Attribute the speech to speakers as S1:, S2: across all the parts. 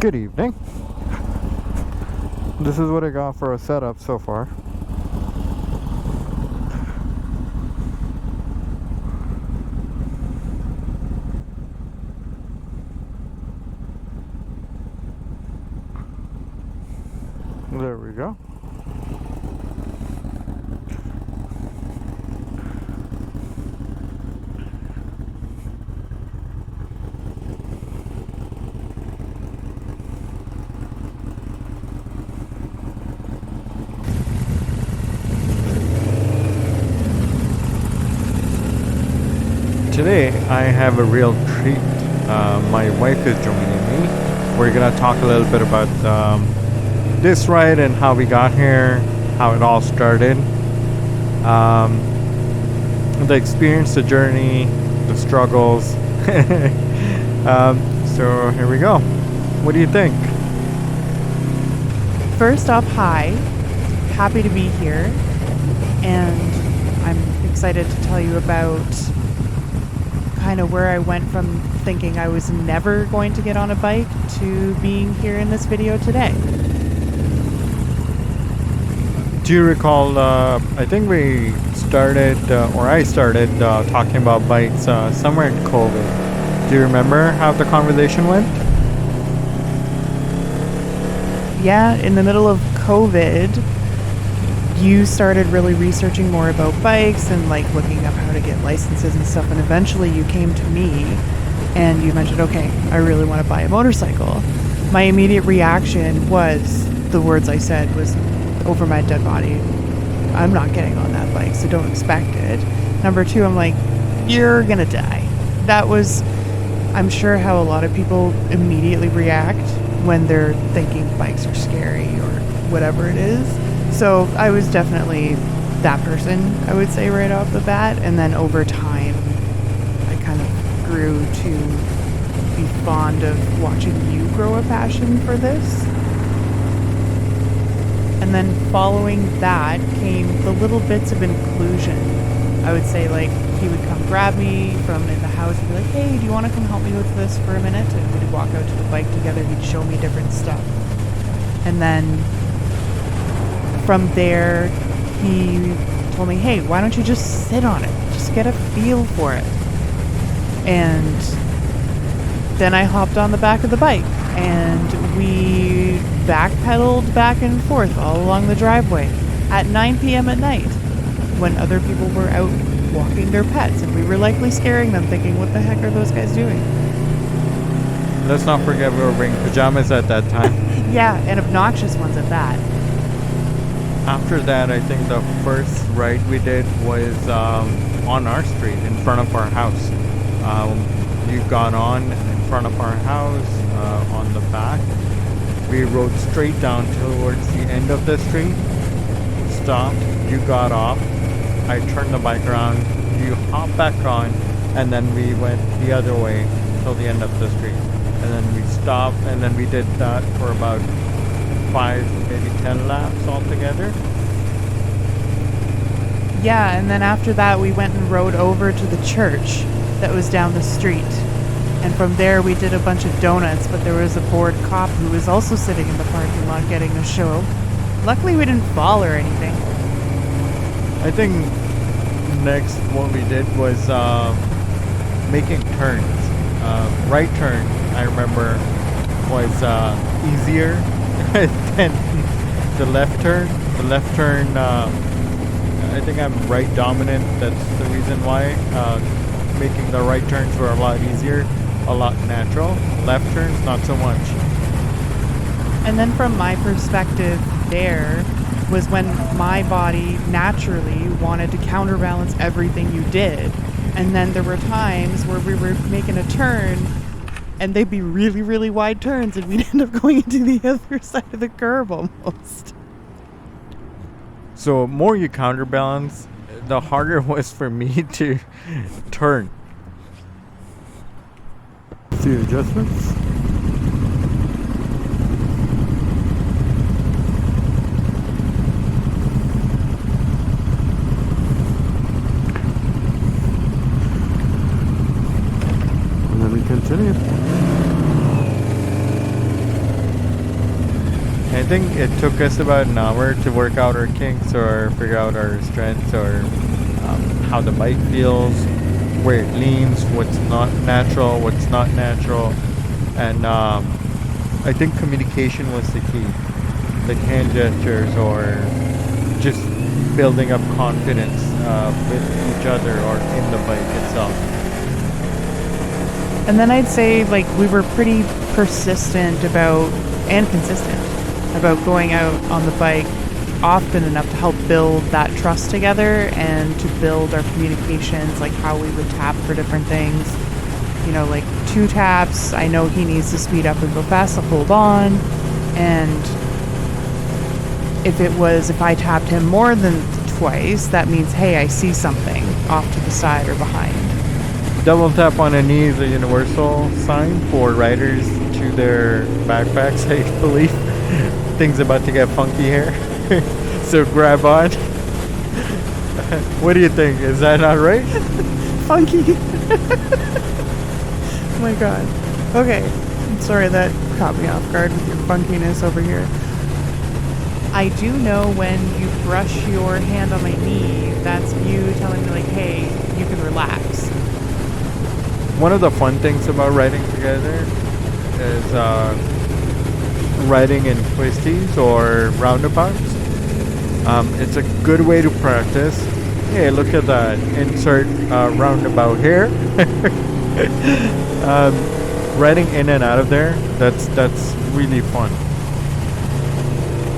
S1: Good evening. This is what I got for a setup so far. There we go. Today I have a real treat. My wife is joining me. We're gonna talk a little bit about this ride and how we got here, how it all started, the experience, the journey, the struggles. So here we go. What do you think?
S2: First off, hi. Happy to be here. And I'm excited to tell you about kind of where I went from thinking I was never going to get on a bike to being here in this video today.
S1: Do you recall, I think we started, or I started talking about bikes somewhere in COVID. Do you remember how the conversation went?
S2: Yeah, in the middle of COVID, you started really researching more about bikes and like looking up how to get licenses and stuff, and eventually you came to me and you mentioned, okay, I really want to buy a motorcycle. My immediate reaction was, the words I said was, over my dead body, I'm not getting on that bike, so don't expect it. Number two, I'm like, you're gonna die. That was, I'm sure, how a lot of people immediately react when they're thinking bikes are scary or whatever it is. So I was definitely that person, I would say, right off the bat. And then over time, I kind of grew to be fond of watching you grow a passion for this. And then following that came the little bits of inclusion. I would say, like, he would come grab me from in the house and be like, hey, do you want to come help me with this for a minute? And we'd walk out to the bike together. He'd show me different stuff. And then from there, he told me, hey, why don't you just sit on it? Just get a feel for it. And then I hopped on the back of the bike and we backpedaled back and forth all along the driveway at 9 p.m. at night when other people were out walking their pets, and we were likely scaring them, thinking, what the heck are those guys doing?
S1: Let's not forget we were wearing pajamas at that time.
S2: Yeah, and obnoxious ones at that.
S1: After that, I think the first ride we did was on our street in front of our house. You got on in front of our house on the back. We rode straight down towards the end of the street, stopped, you got off, I turned the bike around, you hopped back on, and then we went the other way till the end of the street. And then we stopped, and then we did that for about 5, maybe 10 laps altogether.
S2: Yeah, and then after that we went and rode over to the church that was down the street. And from there we did a bunch of donuts, but there was a bored cop who was also sitting in the parking lot getting a show. Luckily we didn't fall or anything.
S1: I think next what we did was making turns. Right turn, I remember, was easier than the left turn. The left turn, I think I'm right dominant. That's the reason why. Making the right turns were a lot easier, a lot natural. Left turns, not so much.
S2: And then from my perspective there was when my body naturally wanted to counterbalance everything you did. And then there were times where we were making a turn and they'd be really, really wide turns and we'd end up going into the other side of the curb almost.
S1: So more you counterbalance, the harder it was for me to turn. See adjustments. And then we continue. think it took us about an hour to work out our kinks or figure out our strengths or how the bike feels, where it leans, what's not natural, what's not natural. And I think communication was the key. Like hand gestures or just building up confidence with each other or in the bike itself.
S2: And then I'd say like we were pretty persistent about and consistent about going out on the bike often enough to help build that trust together and to build our communications, like how we would tap for different things. You know, like 2 taps, I know he needs to speed up and go fast, I'll hold on. And if I tapped him more than twice, that means, hey, I see something off to the side or behind.
S1: Double tap on a knee is a universal sign for riders to their backpacks, I believe. Things about to get funky here. So grab on. What do you think? Is that not right?
S2: Funky. Oh my god. Okay. I'm sorry that caught me off guard with your funkiness over here. I do know when you brush your hand on my knee, that's you telling me like, hey, you can relax.
S1: One of the fun things about riding together is riding in twisties or roundabouts. It's a good way to practice. Hey, look at that. Insert roundabout here. Riding in and out of there, that's really fun.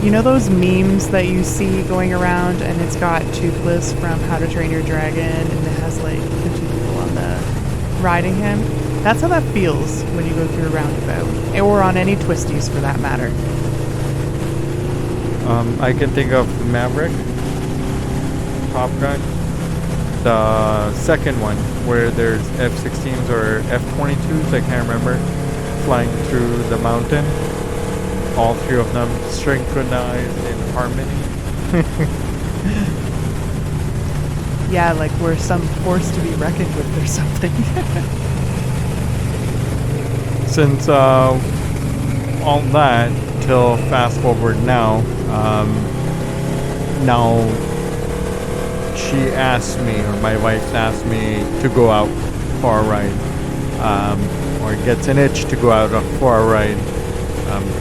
S2: You know those memes that you see going around and it's got Toothless from How to Train Your Dragon and it has like the 2 people on the riding him? That's how that feels when you go through a roundabout, or on any twisties for that matter.
S1: I can think of Maverick, Top Gun, the second one where there's F-16s or F-22s, I can't remember, flying through the mountain. All 3 of them synchronized in harmony.
S2: Yeah, like we're some force to be reckoned with or something.
S1: Since all that till fast forward now, now she asked me, or my wife asked me to go out for a ride, or gets an itch to go out for a ride.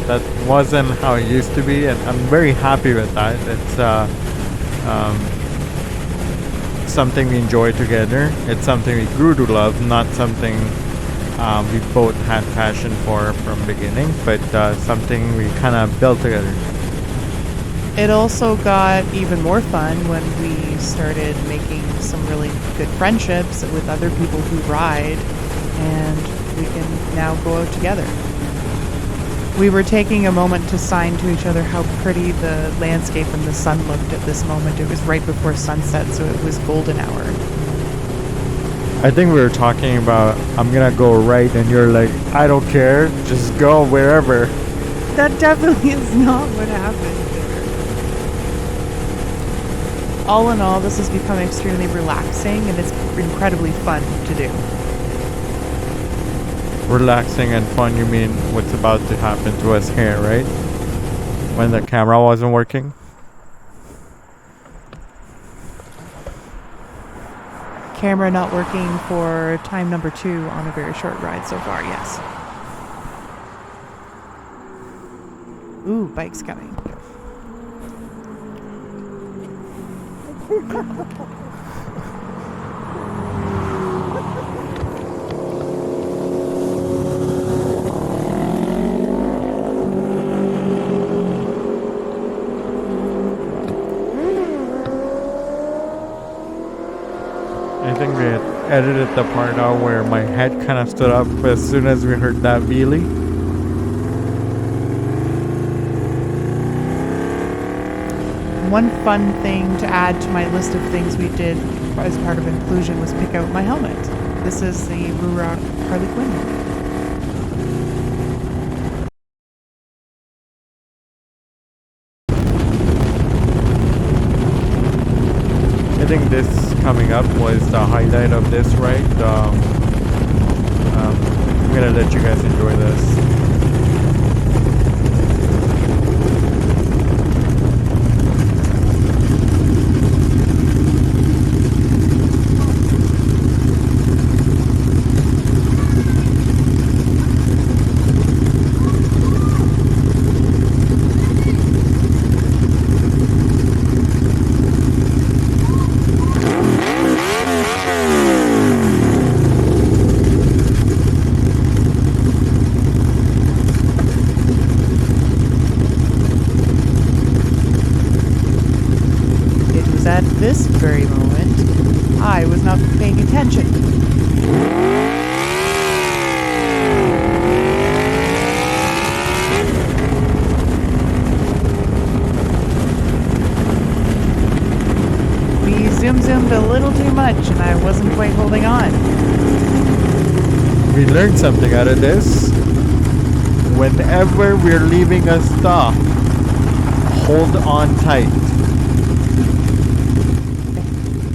S1: That wasn't how it used to be, and I'm very happy with that. It's something we enjoy together. It's something we grew to love, not something we both had passion for from beginning, but something we kind of built together.
S2: It also got even more fun when we started making some really good friendships with other people who ride, and we can now go out together. We were taking a moment to sign to each other how pretty the landscape and the sun looked at this moment. It was right before sunset, so it was golden hour.
S1: I think we were talking about, I'm gonna go right, and you're like, I don't care, just go wherever.
S2: That definitely is not what happened there. All in all, this has become extremely relaxing, and it's incredibly fun to do.
S1: Relaxing and fun, you mean what's about to happen to us here, right? When the camera wasn't working?
S2: Camera not working for time number 2 on a very short ride so far, yes. Ooh, bike's coming.
S1: I think we had edited the part out where my head kind of stood up as soon as we heard that wheelie.
S2: One fun thing to add to my list of things we did as part of inclusion was pick out my helmet. This is the Ruroc Harley Quinn helmet.
S1: I think this coming up was the highlight of this ride. I'm gonna let you guys enjoy this.
S2: this very moment, I was not paying attention. We zoomed a little too much and I wasn't quite holding on.
S1: We learned something out of this. Whenever we're leaving a stop, hold on tight.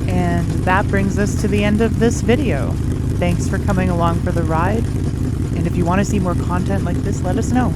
S2: And that brings us to the end of this video. Thanks for coming along for the ride. And if you want to see more content like this, let us know.